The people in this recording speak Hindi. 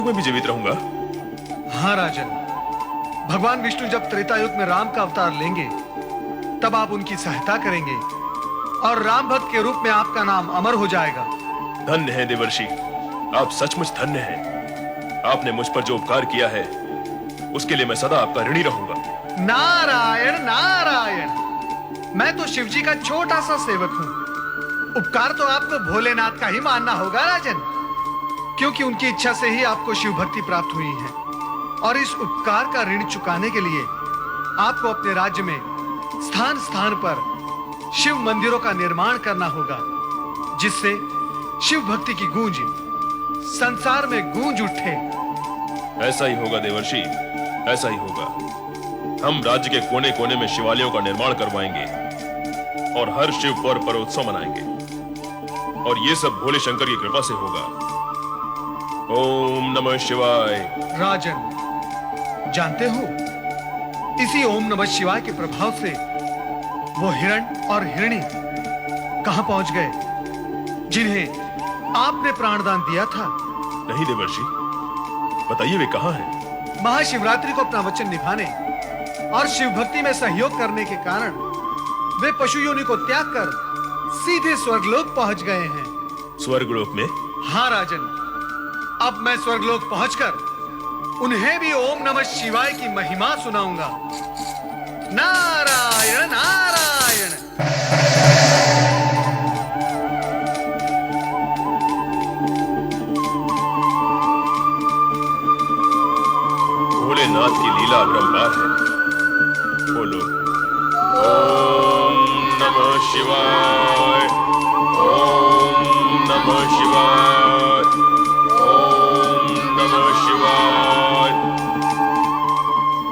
मैं भी जीवित रहूंगा। हाँ राजन, भगवान विष्णु जब त्रेता युग में राम का अवतार लेंगे तब आप उनकी सहायता करेंगे और राम भक्त के रूप में आपका नाम अमर हो जाएगा। धन्य है देवर्षि, आप सचमुच धन्य हैं। आपने मुझ पर जो उपकार किया है उसके लिए मैं सदा आपका ऋणी रहूंगा। नारायण नारायण, मैं तो शिव जी का छोटा सा सेवक हूँ। उपकार तो आपको भोलेनाथ का ही मानना होगा राजन, क्योंकि उनकी इच्छा से ही आपको शिव भक्ति प्राप्त हुई है। और इस उपकार का ऋण चुकाने के लिए आपको अपने राज्य में स्थान स्थान पर शिव मंदिरों का निर्माण करना होगा, जिससे शिव भक्ति की गूंज संसार में गूंज उठे। ऐसा ही होगा देवर्षि, ऐसा ही होगा। हम राज्य के कोने कोने में शिवालयों का निर्माण करवाएंगे और हर शिव पर्व पर उत्सव मनाएंगे, और ये सब भोले शंकर की कृपा से होगा। ओम नमः शिवाय। राजन, जानते हो, इसी ओम नमः शिवाय के प्रभाव से वो हिरण और हिरणी कहां पहुंच गए जिन्हें आपने प्राणदान दिया था? नहीं देवर्षि, बताइए वे कहां हैं? महाशिवरात्रि को अपना वचन निभाने और शिव भक्ति में सहयोग करने के कारण वे पशु योनि को त्याग कर सीधे स्वर्गलोक पहुंच गए हैं। स्वर्गलोक में? हाँ राजन, अब मैं स्वर्गलोक पहुंचकर उन्हें भी ओम नमः शिवाय की महिमा सुनाऊंगा। नारायण नारायण। भोलेनाथ की लीला अपरंपार है। बोलो ओम नमः शिवाय, ओम नमः शिवाय।